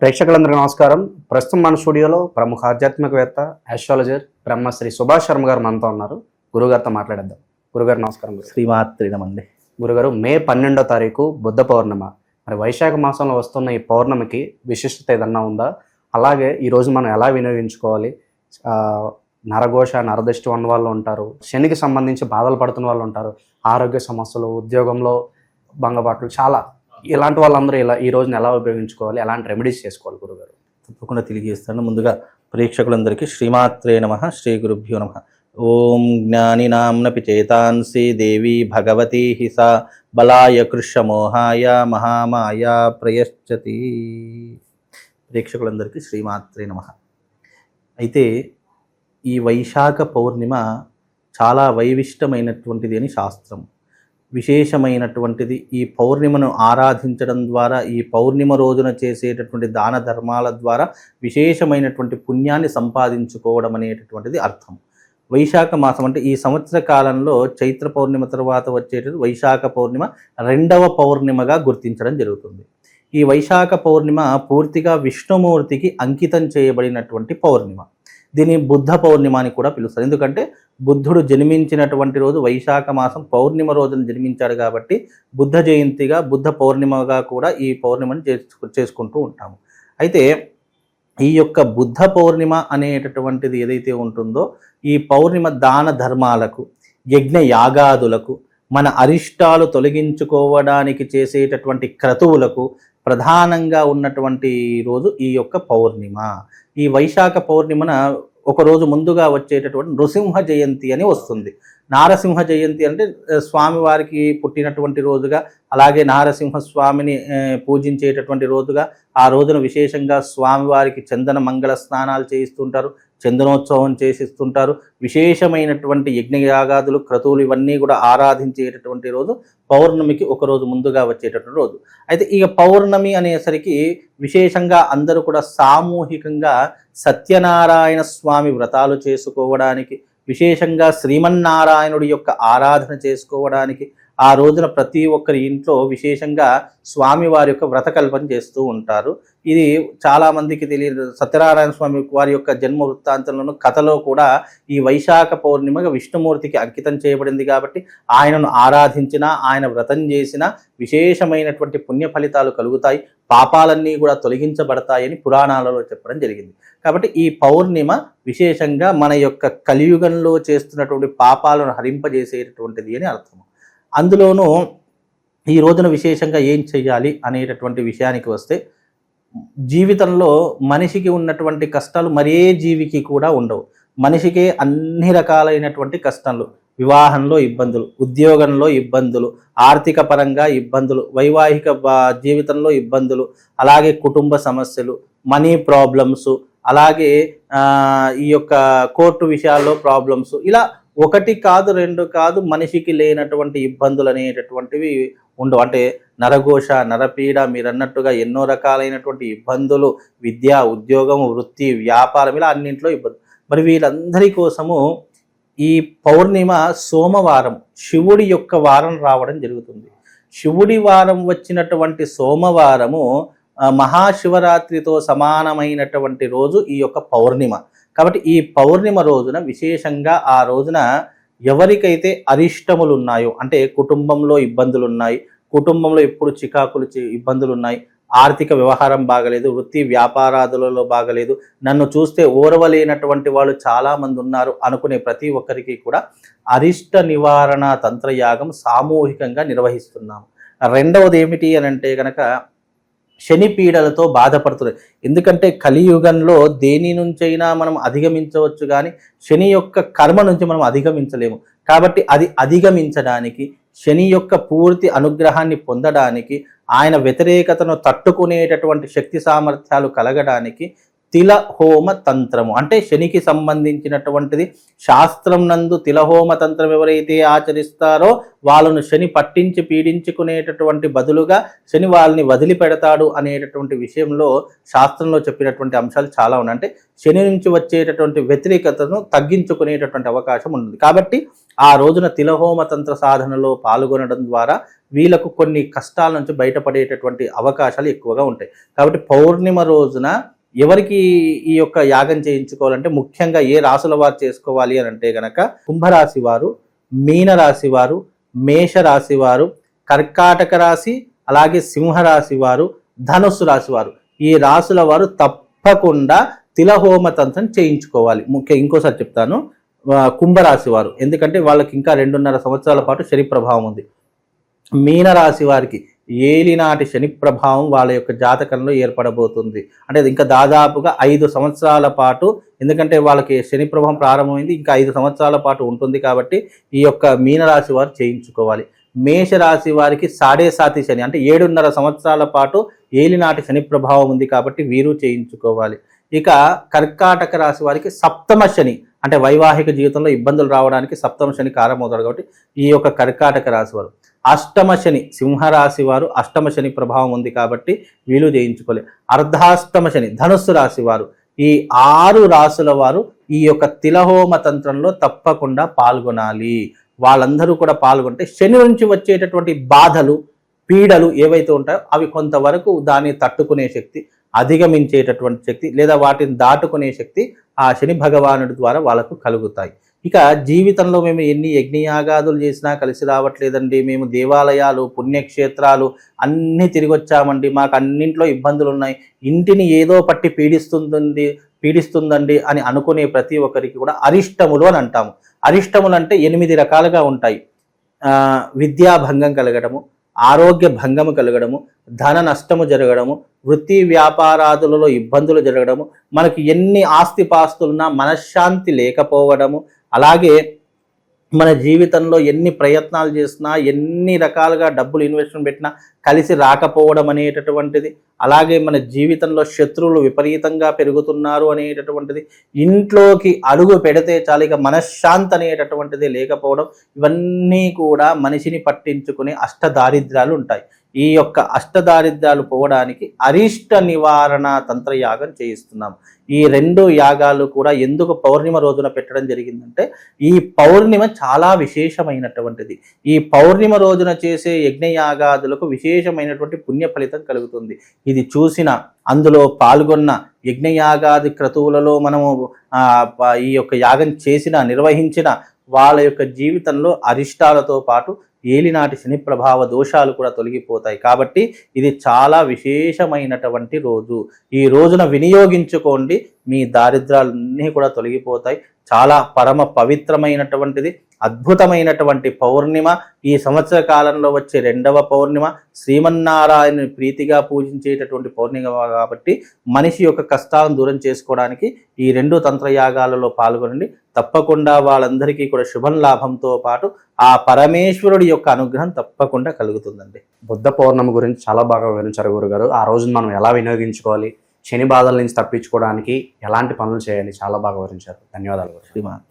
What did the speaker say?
ప్రేక్షకులందరికీ నమస్కారం. ప్రస్తుతం మన స్టూడియోలో ప్రముఖ ఆధ్యాత్మికవేత్త, ఆస్ట్రాలజర్ బ్రహ్మశ్రీ సుభాష్ శర్మ గారు మనతో ఉన్నారు. గురుగారితో మాట్లాడేద్దాం. గురుగారు నమస్కారం. శ్రీమాత్రి నమండి. గురుగారు, మే 12వ తారీఖు బుద్ధ పౌర్ణిమ. మరి వైశాఖ మాసంలో వస్తున్న ఈ పౌర్ణమికి విశిష్టత ఏదన్నా ఉందా? అలాగే ఈరోజు మనం ఎలా వినియోగించుకోవాలి? నరఘోష, నరదృష్టి ఉన్న వాళ్ళు ఉంటారు, శనికి సంబంధించి బాధలు పడుతున్న వాళ్ళు ఉంటారు, ఆరోగ్య సమస్యలు, ఉద్యోగంలో భంగపాట్లు, చాలా ఇలాంటి వాళ్ళందరూ ఈ రోజున ఎలా ఉపయోగించుకోవాలి, ఎలాంటి రెమెడీస్ చేసుకోవాలి గురుగారు? తప్పకుండా తెలియజేస్తాను. ముందుగా ప్రేక్షకులందరికీ శ్రీమాత్రే నమః, శ్రీ గురుభ్యో నమః. ఓం జ్ఞానినాంనపి చేతాంసి దేవి భగవతి హిసా బలాయ కృష్ణమోహాయ మహామాయ ప్రయశ్చతి. ప్రేక్షకులందరికీ శ్రీమాత్రే నమః. అయితే ఈ వైశాఖ పౌర్ణిమ చాలా వైవిష్టమైనటువంటిది అని శాస్త్రం, విశేషమైనటువంటిది. ఈ పౌర్ణిమను ఆరాధించడం ద్వారా, ఈ పౌర్ణిమ రోజున చేసేటటువంటి దాన ధర్మాల ద్వారా విశేషమైనటువంటి పుణ్యాన్ని సంపాదించుకోవడం అనేటటువంటిది అర్థం. వైశాఖ మాసం అంటే ఈ సంవత్సర కాలంలో చైత్ర పౌర్ణిమ తర్వాత వచ్చేటటువంటి వైశాఖ పౌర్ణిమ రెండవ పౌర్ణిమగా గుర్తించడం జరుగుతుంది. ఈ వైశాఖ పౌర్ణిమ పూర్తిగా విష్ణుమూర్తికి అంకితం చేయబడినటువంటి పౌర్ణిమ. దీన్ని బుద్ధ పౌర్ణిమ అని కూడా పిలుస్తారు. ఎందుకంటే బుద్ధుడు జన్మించినటువంటి రోజు వైశాఖ మాసం పౌర్ణిమ రోజున జన్మించాడు కాబట్టి బుద్ధ జయంతిగా, బుద్ధ పౌర్ణిమగా కూడా ఈ పౌర్ణిమను చేసుకుంటూ ఉంటాము. అయితే ఈ యొక్క బుద్ధ పౌర్ణిమ అనేటటువంటిది ఏదైతే ఉంటుందో, ఈ పౌర్ణిమ దాన ధర్మాలకు, యజ్ఞ యాగాదులకు, మన అరిష్టాలు తొలగించుకోవడానికి చేసేటటువంటి క్రతువులకు ప్రధానంగా ఉన్నటువంటి రోజు ఈ యొక్క పౌర్ణిమ. ఈ వైశాఖ పౌర్ణిమన ఒకరోజు ముందుగా వచ్చేటటువంటి నృసింహ జయంతి అని వస్తుంది. నారసింహ జయంతి అంటే స్వామివారికి పుట్టినటువంటి రోజుగా, అలాగే నారసింహస్వామిని పూజించేటటువంటి రోజుగా, ఆ రోజున విశేషంగా స్వామివారికి చందన మంగళ స్నానాలు చేయిస్తుంటారు, చందనోత్సవం చేసిస్తుంటారు. విశేషమైనటువంటి యజ్ఞయాగాదులు, క్రతువులు ఇవన్నీ కూడా ఆరాధించేటటువంటి రోజు పౌర్ణమికి ఒకరోజు ముందుగా వచ్చేటటువంటి రోజు. అయితే ఇక పౌర్ణమి అనేసరికి విశేషంగా అందరూ కూడా సామూహికంగా సత్యనారాయణ స్వామి వ్రతాలు చేసుకోవడానికి, విశేషంగా శ్రీమన్నారాయణుడి యొక్క ఆరాధన చేసుకోవడానికి ఆ రోజున ప్రతి ఒక్కరి ఇంట్లో విశేషంగా స్వామివారి యొక్క వ్రతకల్పన చేస్తూ ఉంటారు. ఇది చాలామందికి తెలియదు. సత్యనారాయణ స్వామి వారి యొక్క జన్మ వృత్తాంతంలోనూ కథలో కూడా ఈ వైశాఖ పౌర్ణిమగా విష్ణుమూర్తికి అంకితం చేయబడింది కాబట్టి ఆయనను ఆరాధించినా, ఆయన వ్రతం చేసినా విశేషమైనటువంటి పుణ్య ఫలితాలు కలుగుతాయి, పాపాలన్నీ కూడా తొలగించబడతాయని పురాణాలలో చెప్పడం జరిగింది. కాబట్టి ఈ పౌర్ణిమ విశేషంగా మన యొక్క కలియుగంలో చేస్తున్నటువంటి పాపాలను హరింపజేసేటటువంటిది అని అర్థం. అందులోనూ ఈ రోజున విశేషంగా ఏం చెయ్యాలి అనేటటువంటి విషయానికి వస్తే, జీవితంలో మనిషికి ఉన్నటువంటి కష్టాలు మరే జీవికి కూడా ఉండవు. మనిషికే అన్ని రకాలైనటువంటి కష్టాలు, వివాహంలో ఇబ్బందులు, ఉద్యోగంలో ఇబ్బందులు, ఆర్థిక పరంగా ఇబ్బందులు, వైవాహిక జీవితంలో ఇబ్బందులు, అలాగే కుటుంబ సమస్యలు, మనీ ప్రాబ్లమ్స్, అలాగే ఈ యొక్క కోర్టు విషయాల్లో ప్రాబ్లమ్స్, ఇలా ఒకటి కాదు రెండు కాదు మనిషికి లేనటువంటి ఇబ్బందులు అనేటటువంటివి ఉండవు. అంటే నరఘోష, నరపీడ, మీరు అన్నట్టుగా ఎన్నో రకాలైనటువంటి ఇబ్బందులు, విద్య, ఉద్యోగం, వృత్తి, వ్యాపారం, ఇలా అన్నింటిలో ఇబ్బంది. మరి వీళ్ళందరి కోసము ఈ పౌర్ణిమ సోమవారం, శివుడి యొక్క వారం రావడం జరుగుతుంది. శివుడి వారం వచ్చినటువంటి సోమవారము మహాశివరాత్రితో సమానమైనటువంటి రోజు ఈ యొక్క పౌర్ణిమ. కాబట్టి ఈ పౌర్ణిమ రోజున విశేషంగా ఆ రోజున ఎవరికైతే అరిష్టములు ఉన్నాయో, అంటే కుటుంబంలో ఇబ్బందులు ఉన్నాయి, కుటుంబంలో ఎప్పుడు చికాకులు ఇబ్బందులు ఉన్నాయి, ఆర్థిక వ్యవహారం బాగలేదు, వృత్తి వ్యాపారాదులలో బాగలేదు, నన్ను చూస్తే ఓర్వలేనటువంటి వాళ్ళు చాలామంది ఉన్నారు అనుకునే ప్రతి ఒక్కరికి కూడా అరిష్ట నివారణ తంత్రయాగం సామూహికంగా నిర్వహిస్తున్నాము. రెండవది ఏమిటి అని అంటే కనుక, శని పీడలతో బాధపడుతుంది. ఎందుకంటే కలియుగంలో దేని నుంచైనా మనం అధిగమించవచ్చు, కానీ శని యొక్క కర్మ నుంచి మనం అధిగమించలేము. కాబట్టి అది అధిగమించడానికి, శని యొక్క పూర్తి అనుగ్రహాన్ని పొందడానికి, ఆయన వ్యతిరేకతను తట్టుకునేటటువంటి శక్తి సామర్థ్యాలు కలగడానికి తిలహోమ తంత్రము, అంటే శనికి సంబంధించినటువంటిది. శాస్త్రం నందు తిలహోమ తంత్రం ఎవరైతే ఆచరిస్తారో వాళ్ళను శని పట్టించి పీడించుకునేటటువంటి బదులుగా శని వాళ్ళని వదిలిపెడతాడు అనేటటువంటి విషయంలో శాస్త్రంలో చెప్పినటువంటి అంశాలు చాలా ఉన్నాయి. అంటే శని నుంచి వచ్చేటటువంటి వ్యతిరేకతను తగ్గించుకునేటటువంటి అవకాశం ఉంటుంది. కాబట్టి ఆ రోజున తిలహోమ తంత్ర సాధనలో పాల్గొనడం ద్వారా వీళ్ళకు కొన్ని కష్టాల నుంచి బయటపడేటటువంటి అవకాశాలు ఎక్కువగా ఉంటాయి. కాబట్టి పౌర్ణిమ రోజున ఎవరికి ఈ యొక్క యాగం చేయించుకోవాలంటే ముఖ్యంగా ఏ రాసుల వారు చేసుకోవాలి అని అంటే గనక కుంభరాశి వారు, మీనరాశి వారు, మేషరాశి వారు, కర్కాటక రాశి, అలాగే సింహరాశి వారు, ధనుస్సు రాశి వారు, ఈ రాసుల వారు తప్పకుండా తిలహోమ తంత్రం చేయించుకోవాలి. ఇంకోసారి చెప్తాను, కుంభరాశి వారు, ఎందుకంటే వాళ్ళకి ఇంకా 2.5 సంవత్సరాల పాటు శని ప్రభావం ఉంది. మీనరాశి వారికి ఏలినాటి శని ప్రభావం వాళ్ళ యొక్క జాతకంలో ఏర్పడబోతుంది. అంటే ఇంకా దాదాపుగా 5 సంవత్సరాల పాటు, ఎందుకంటే వాళ్ళకి శని ప్రభావం ప్రారంభమైంది, ఇంకా 5 సంవత్సరాల పాటు ఉంటుంది. కాబట్టి ఈ యొక్క మీనరాశి వారు చేయించుకోవాలి. మేషరాశి వారికి 7.5 శని, అంటే 7.5 సంవత్సరాల పాటు ఏలినాటి శని ప్రభావం ఉంది కాబట్టి వీరు చేయించుకోవాలి. ఇక కర్కాటక రాశి వారికి సప్తమ శని, అంటే వైవాహిక జీవితంలో ఇబ్బందులు రావడానికి సప్తమ శని కారణమవుతాడు కాబట్టి ఈ యొక్క కర్కాటక రాశి వారు. అష్టమ శని, సింహరాశి వారు అష్టమ శని ప్రభావం ఉంది కాబట్టి వీళ్ళు చేయించుకోవాలి. అర్ధాష్టమ శని, ధనుస్సు రాశి వారు, ఈ 6 రాశుల వారు ఈ యొక్క తిలహోమ తంత్రంలో తప్పకుండా పాల్గొనాలి. వాళ్ళందరూ కూడా పాల్గొంటే శని నుంచి వచ్చేటటువంటి బాధలు, పీడలు ఏవైతే ఉంటాయో అవి కొంతవరకు దాన్ని తట్టుకునే శక్తి, అధిగమించేటటువంటి శక్తి, లేదా వాటిని దాటుకునే శక్తి ఆ శని భగవానుడి ద్వారా వాళ్ళకు కలుగుతాయి. ఇక జీవితంలో మేము ఎన్ని యజ్ఞయాగాదులు చేసినా కలిసి రావట్లేదండి, మేము దేవాలయాలు, పుణ్యక్షేత్రాలు అన్నీ తిరిగి వచ్చామండి, మాకు అన్నింట్లో ఇబ్బందులు ఉన్నాయి, ఇంటిని ఏదో పట్టి పీడిస్తుందండి అని అనుకునే ప్రతి ఒక్కరికి కూడా అరిష్టములు అని అంటాము. అరిష్టములు అంటే 8 రకాలుగా ఉంటాయి. విద్యాభంగం కలగడము, ఆరోగ్య భంగము కలగడము, ధన నష్టము జరగడము, వృత్తి వ్యాపారాదులలో ఇబ్బందులు జరగడము, మనకి ఎన్ని ఆస్తిపాస్తులున్నా మనశ్శాంతి లేకపోవడము, అలాగే మన జీవితంలో ఎన్ని ప్రయత్నాలు చేసినా, ఎన్ని రకాలుగా డబ్బులు ఇన్వెస్ట్మెంట్ పెట్టినా కలిసి రాకపోవడం అనేటటువంటిది, అలాగే మన జీవితంలో శత్రువులు విపరీతంగా పెరుగుతున్నారు అనేటటువంటిది, ఇంట్లోకి అడుగు పెడితే చాలు ఇక మనశ్శాంతి అనేటటువంటిది లేకపోవడం, ఇవన్నీ కూడా మనిషిని పట్టించుకునే అష్టదారిద్ర్యాలు ఉంటాయి. ఈ యొక్క అష్టదారిద్ర్యాలు పోవడానికి అరిష్ట నివారణ తంత్రయాగం చేయిస్తున్నాం. ఈ 2 యాగాలు కూడా ఎందుకు పౌర్ణిమ రోజున పెట్టడం జరిగిందంటే, ఈ పౌర్ణిమ చాలా విశేషమైనటువంటిది. ఈ పౌర్ణిమ రోజున చేసే యజ్ఞయాగాదులకు విశేషమైనటువంటి పుణ్య ఫలితం కలుగుతుంది. ఇది చూసిన, అందులో పాల్గొన్న, యజ్ఞయాగాది క్రతువులలో మనము ఈ యొక్క యాగం చేసిన, నిర్వహించిన వాళ్ళ యొక్క జీవితంలో అరిష్టాలతో పాటు ఏలినాటి శని ప్రభావ దోషాలు కూడా తొలగిపోతాయి. కాబట్టి ఇది చాలా విశేషమైనటువంటి రోజు. ఈ రోజున వినియోగించుకోండి, మీ దారిద్ర్యాలన్నీ కూడా తొలగిపోతాయి. చాలా పరమ పవిత్రమైనటువంటిది, అద్భుతమైనటువంటి పౌర్ణిమ. ఈ సంవత్సర కాలంలో వచ్చే 2వ పౌర్ణిమ, శ్రీమన్నారాయణ ప్రీతిగా పూజించేటటువంటి పౌర్ణిమ కాబట్టి మనిషి యొక్క కష్టాలను దూరం చేసుకోవడానికి ఈ 2 తంత్రయాగాలలో పాల్గొనండి. తప్పకుండా వాళ్ళందరికీ కూడా శుభం లాభంతో పాటు ఆ పరమేశ్వరుడి యొక్క అనుగ్రహం తప్పకుండా కలుగుతుందండి. బుద్ధ పౌర్ణమి గురించి చాలా బాగా వివరించారు గురుగారు. ఆ రోజున మనం ఎలా వినియోగించుకోవాలి, శని బాధల నుంచి తప్పించుకోవడానికి ఎలాంటి పనులు చేయాలి, చాలా బాగా వివరించారు. ధన్యవాదాలు. శ్రీమాన్.